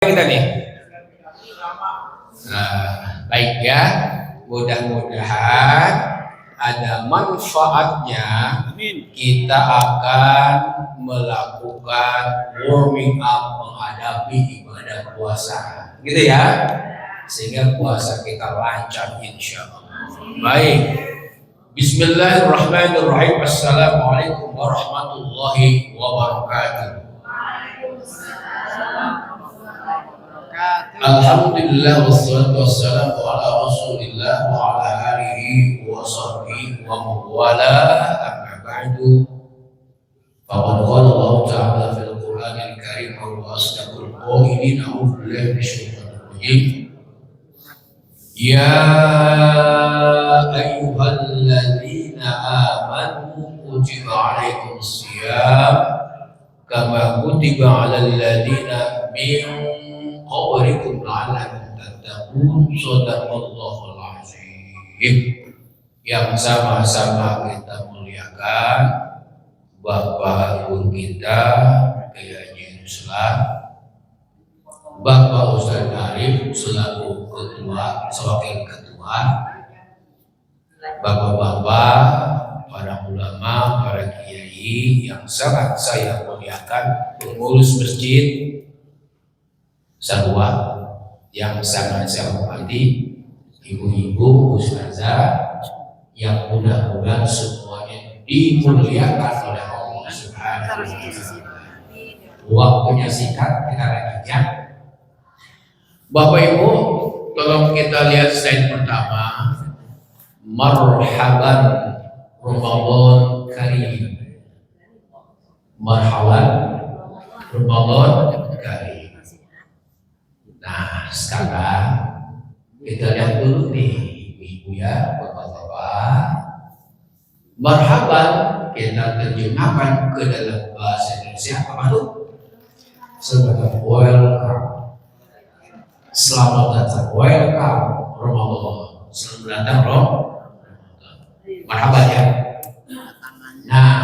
Kita nih. Baik ya. Mudah-mudahan ada manfaatnya. Kita akan melakukan warming up menghadapi ibadah puasa, gitu ya. Sehingga puasa kita lancar insya Allah. Baik. Bismillahirrahmanirrahim. Assalamualaikum warahmatullahi wabarakatuh. Alhamdulillah wassalatu wassalamu ala Rasulillah wa ala alihi wa sahbihi wa mawala, amma ba'du. Faqad qala Allah ta'ala fil Qur'anil Karim wa asdaqul qailin, a'udzu billahi minasyaitonir rajim. Ya ayyuhalladzina amanu kutiba 'alaikumus shiyam kama kutiba 'alal ladzina min qablikum la'allakum tattaqun. Shadaqallahul azim. Yang sama-sama kita muliakan Bapak Ibu kita Kiai Haji Ruslan, Bapak Ustaz Arif selaku ketua, wakil ketua, Bapak-bapak, para ulama, para kiai yang sangat saya muliakan, pengurus masjid Sarwa yang sangat saya hormati, ibu-ibu, ustazah yang mudah-mudahan semuanya dimuliakan oleh Allah Subhanahu wa Ta'ala. Waktunya singkat, kita lanjutkan. Bapak Ibu, tolong kita lihat slide pertama. Marhaban Ramadan Karim. Marhaban Ramadan Karim. Nah, sekarang kita lihat dulu nih, ibu ya, bapak-bapak. Marhaban kita terjemahkan ke dalam bahasa Indonesia apa tuh? Sebagai welcome. Selamat datang, welcome Ramadan. Selamat datang Ramadan. Marhaban ya. Nah,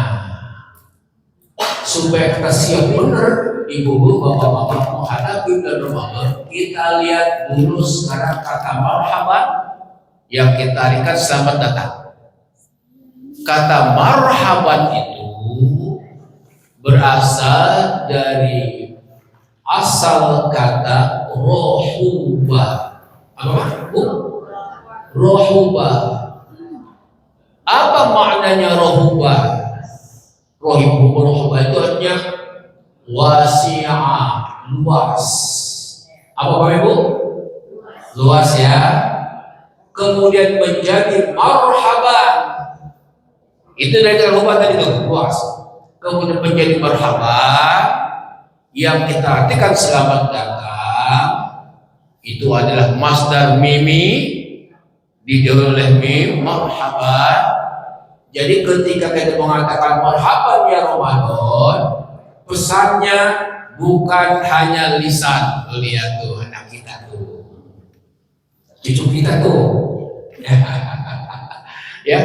supaya kita siap benar, ibu-ibu, bapak-bapak menghadapi bulan Ramadan, kita lihat dulu sekarang kata marhaban yang kita artikan selamat datang. Kata marhaban itu berasal dari asal kata rohubah. Apa? Rohubah. Apa maknanya rohubah? Rohubah itu artinya wasi'ah, luas. Apa Bapak Ibu? Luas ya. Kemudian menjadi marhaban. Itu dari rohubah tadi itu, luas. Kemudian menjadi marhaban yang kita artikan selamat datang. Itu adalah masdar mimi didahului oleh mim, marhaban. Jadi ketika kita mengatakan marhaban ya Ramadan, pesannya bukan hanya lisan. Lihat tuh anak kita tuh, cucu kita tuh. Ya,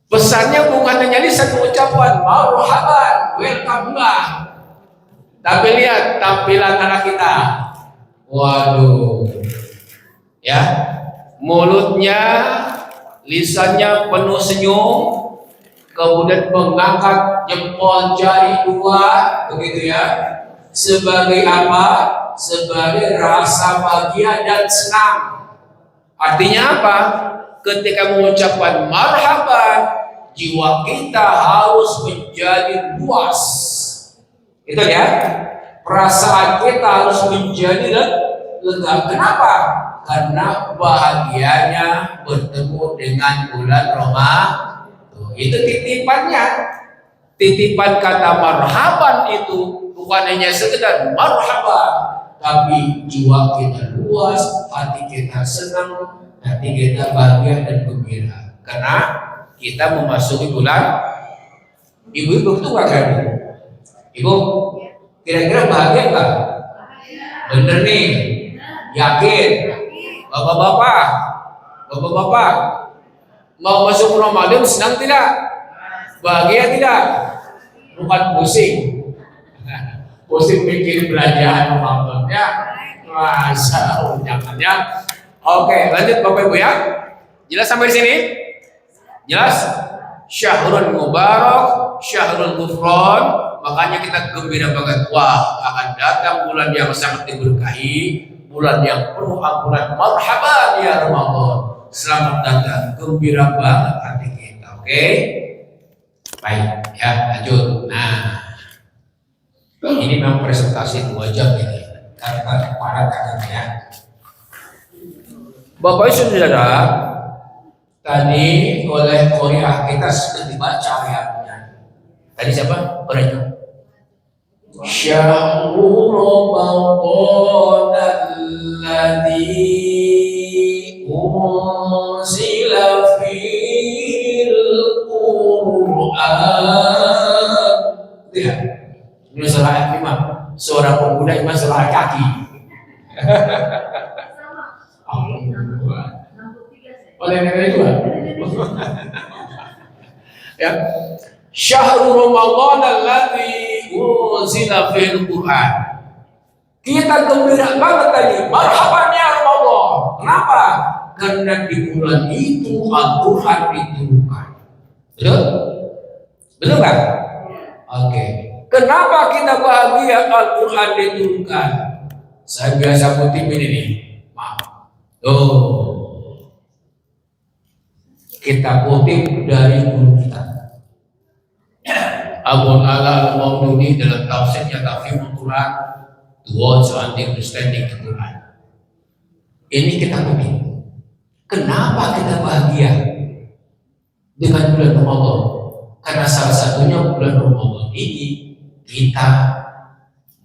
pesannya bukan hanya lisan ucapan marhaban, welcome lah. Tapi lihat tampilan anak kita. Waduh, ya, mulutnya, lisannya penuh senyum, kemudian mengangkat jempol jari dua, begitu ya. Sebagai apa? Sebagai rasa bahagia dan senang. Artinya apa? Ketika mengucapkan marhaban, jiwa kita harus menjadi luas. Itu ya. Perasaan kita harus menjadi lega. Kenapa? Karena bahagianya bertemu dengan bulan Ramadan. Itu titipannya. Titipan kata marhaban itu bukan hanya sekedar marhaban, tapi jiwa kita luas, hati kita senang, hati kita bahagia dan gembira. Karena kita memasuki bulan. Ibu-ibu itu kan? Ibu, kira-kira bahagia nggak? Bener nih, yakin? Bapak-bapak, mau masuk Ramadan senang tidak? Bahagia tidak? Bukan pusing. Pusing mikir belanjaan Ramadan. ya? Masa undangannya. Oke, lanjut Bapak Ibu ya. Jelas sampai di sini? Jelas? Syahrul Mubarak, Syahrul Ghufran. Makanya kita gembira banget. Wah, akan datang bulan yang sangat diberkahi, bulan yang penuh ampunan. Marhaban ya Ramadan. Selamat datang, gembira banget hati kita. Oke? Baik, ya lanjut. Nah, ini memang presentasi 2 jam ini. Karena padat ya. Bapak Ibu Saudara, tadi oleh Korea kita sudah dibaca ayatnya. Tadi siapa? Korea. Syahrul Ramadan alladzi unzila fil Qur'an. Lihat. Ini surah ayat 5. Seorang pemuda iman surah kaki. Oleh negara itu ya. Syahrul Ramadan alladzi unzila fil Qur'an. Kita gembira banget tadi. Marhaban ya Ramadan. Kenapa? Karena di bulan itu Al-Qur'an diturunkan. Betul? Betul kan? Oke. Kenapa kita bahagia Al-Qur'an diturunkan? Saya biasa kutip ini nih. Maaf. Kita kutip dari guru kita. Abu Ala Al-Maududi dalam tafsirnya Tafsirul Quran, the words and understanding the Quran. Ini kita kutip. Kenapa kita bahagia dengan bulan Ramadan? Karena salah satunya bulan Ramadan ini kita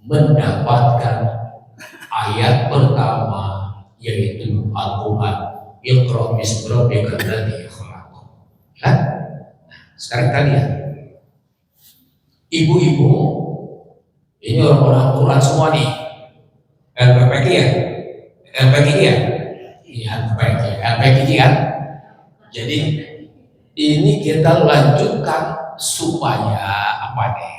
mendapatkan ayat pertama yaitu Al-Quran. Iqra bismi rabbikal ladzi khalaq. Nah, sekarang kalian ibu-ibu, ini orang-orang Quran semua nih. LPPK ya? LPPK ya? Iya, LPPK kan? Jadi ini kita lanjutkan supaya apa nih?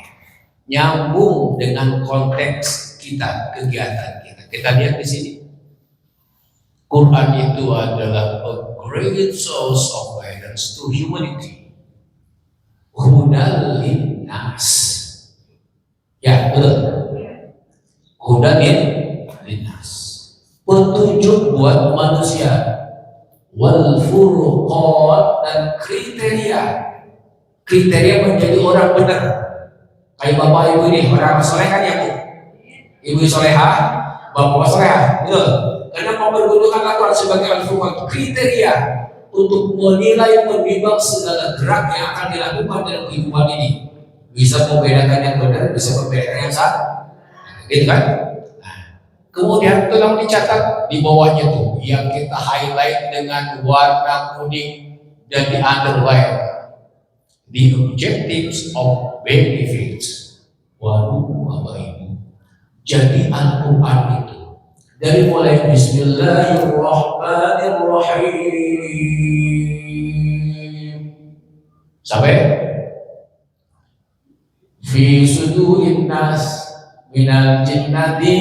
Nyambung dengan konteks kita, kegiatan kita. Kita lihat di sini. Quran itu adalah a great source of guidance to humanity. Hudal linnas. Ya, betul. Hudal linnas. Petunjuk buat manusia. Wal furqan dan kriteria. Kriteria menjadi orang benar. Kayak bapak ibu ini, orang soleh kan ya Bu? Ibu solehah, bapak solehah, betul. Karena mempergunakan Al-Quran sebagai al-furqan, kriteria untuk menilai menimbang segala gerak yang akan dilakukan dalam kehidupan ini. Bisa membedakan yang benar, bisa membedakan yang salah, gitu kan? Nah, kemudian tolong dicatat di bawahnya tuh yang kita highlight dengan warna kuning dan di underline the objectives of benefits. Waduh, Bapak Ibu, jadi Al-Quran itu dari mulai Bismillahirrahmanirrahim sampai fi sudurin nas minal jinnati,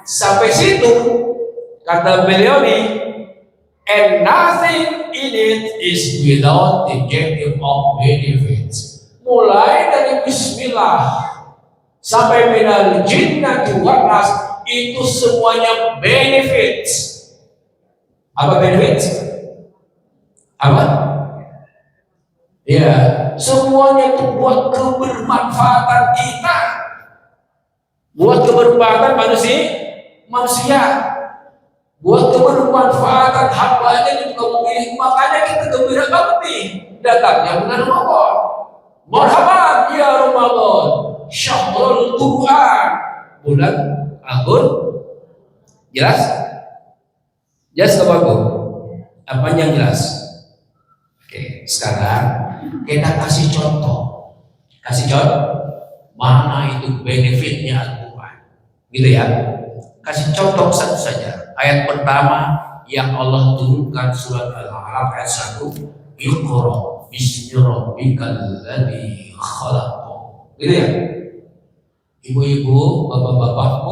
sampai situ kata beliau nih, and nothing in it is without the objective of benefits. Mulai dari Bismillah sampai minal jinnati wan nas, itu semuanya benefits. Apa benefits? Apa? Ya, semuanya itu buat kebermanfaatan kita, buat kebermanfaatan manusia, buat kebermanfaatan hambanya di muka bumi. Makanya kita gembira banget nih datangnya bulan Ramadan. Marhaban ya Ramadan, Syahrul Quran, bulan Al-Qur'an. Jelas? Jelas apa Bu? Apa yang jelas? Oke, sekarang kita kasih contoh. Kasih contoh mana itu benefitnya Al-Quran. Gitu ya. Kasih contoh satu saja. Ayat pertama yang Allah turunkan surat Al-A'raf ayat 1, Iqra bismi rabbikal ladzi khalaq. Gitu ya. Ibu-ibu, bapak-bapak,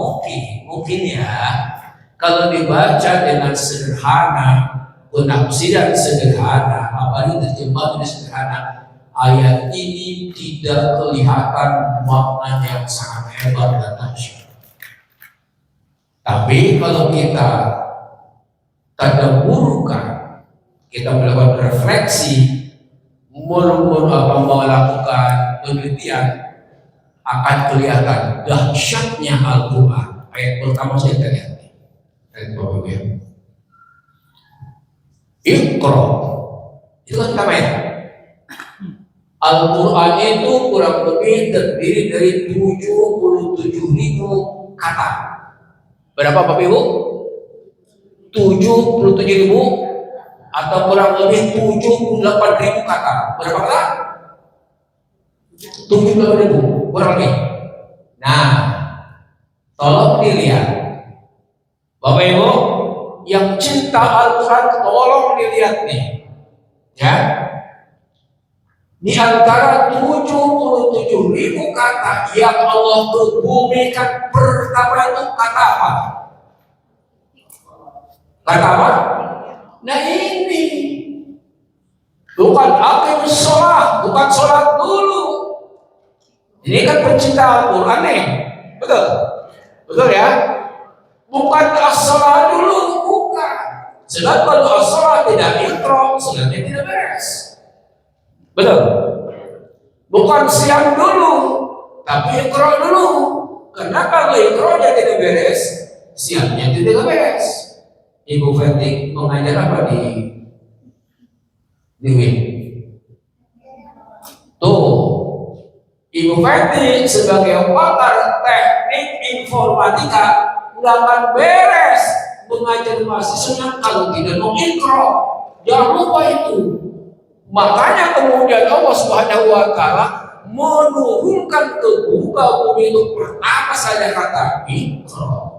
mungkin ya, kalau dibaca dengan sederhana, penafsiran sederhana, apalagi terjemahan sederhana, ayat ini tidak kelihatan makna yang sangat hebat dan dahsyat. Tapi kalau kita tadabburkan, kita melakukan refleksi, melakukan penelitian, akan kelihatan dahsyatnya Al-Quran. Ayat pertama saya lihat. Ayat Bapak Ibu. Iqra. Itu kan pertama ya. Al-Quran itu kurang lebih terdiri dari 77.000 kata. Berapa Bapak Ibu? 77.000 atau kurang lebih 78.000 kata. Berapa kata? 78.000 kurang lebih. Nah, tolong dilihat, Bapak Ibu yang cinta Al-Quran, tolong dilihat nih, ya. Di antara 77.000 kata yang Allah kebumikan, pertama itu kata apa? Kata apa? Nah ini bukan aqimus sholat, bukan sholat dulu. Ini kan pencinta Al-Quran nih, betul? Betul ya? Bukan as-sholat dulu, bukan. Sebab kalau as-sholat tidak iqra, sholatnya tidak beres. Betul? Bukan siang dulu, tapi iqra dulu. Karena kalau iqra-nya tidak beres, siangnya tidak beres. Ibu Fetik mengajar apa di WIN? Tuh, Ibu Fetik sebagai pakar teknik informatika nggak akan beres mengajar mahasiswanya kalau tidak mengiqra. Jangan lupa itu. Makanya kemudian Allah Subhanahu wa Ta'ala menurunkan ke muka bumi itu pertama saja kata iqra.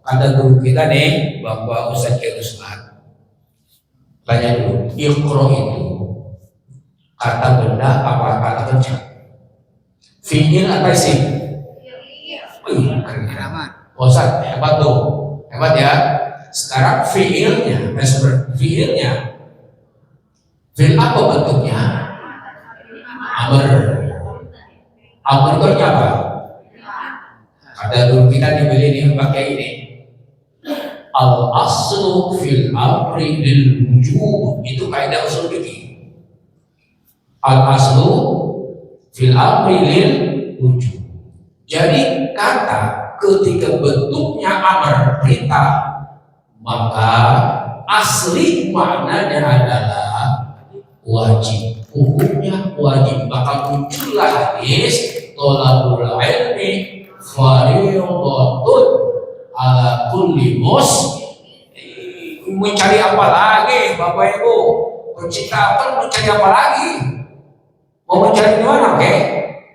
Ada guru kita nih, Bapak Ustaz Ruslan. Tanya dulu, iqra itu kata benda apa kata kerja? Fi'il apa sih? Ustaz, hebat tuh, hebat ya. Sekarang fi'ilnya, fi'il apa bentuknya? Amr. Amr itu apa? Ada dulu kita dibeli nih pakai ini. Al aslu fil amri lil wujub, itu kaidah usul fikih. Al aslu fil amri lil wujub. Jadi kata ketika bentuknya amr, perintah, maka asli maknanya adalah wajib, hukumnya wajib. Maka muncullah hadis thalabul ilmi fardhun ala kulli muslim. Mencari apa lagi Bapak Ibu? Pencipta apa mencari apa lagi? Mau mencari di mana? Oke,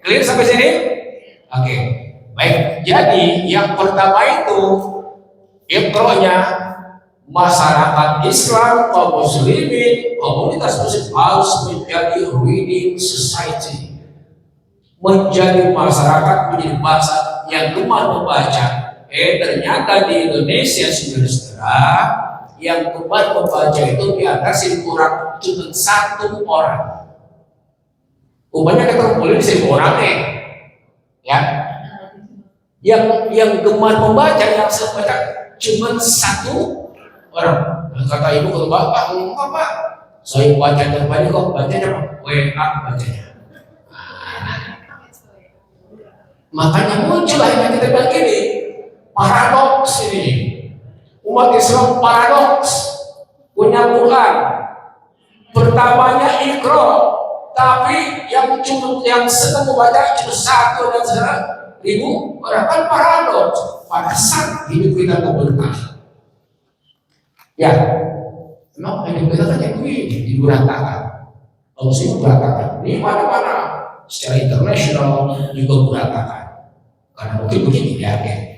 clear sampai sini? Oke, baik. Jadi yang pertama itu iqra-nya masyarakat Islam, kaum muslimin, komunitas muslim harus menjadi reading society, menjadi masyarakat, menjadi bangsa yang gemar membaca. Ternyata di Indonesia, saudara-saudara, yang gemar membaca itu diatasi kurang cuma 1 orang. Umumnya kita kumpulin 1.000 orang nih, ya. Yang gemar membaca, yang membaca cuma 1 orang. Kata ibu, kalau bapak, enggak pak, saya baca terbanyak kok, bacanya apa? WA bacanya. Makanya muncullah yang kita bilang gini, paradoks ini. Umat Islam paradoks, punya Quran, pertamanya iqra, tapi yang sedang membaca cuma 1 dan 1.000 orang, kan paradoks. Pada saat hidup kita terbentuk, ya, memang hidup kita kan yang begini, berantakan. Kalau sih berantakan, di mana-mana, secara internasional juga berantakan. Karena mungkin begini ya,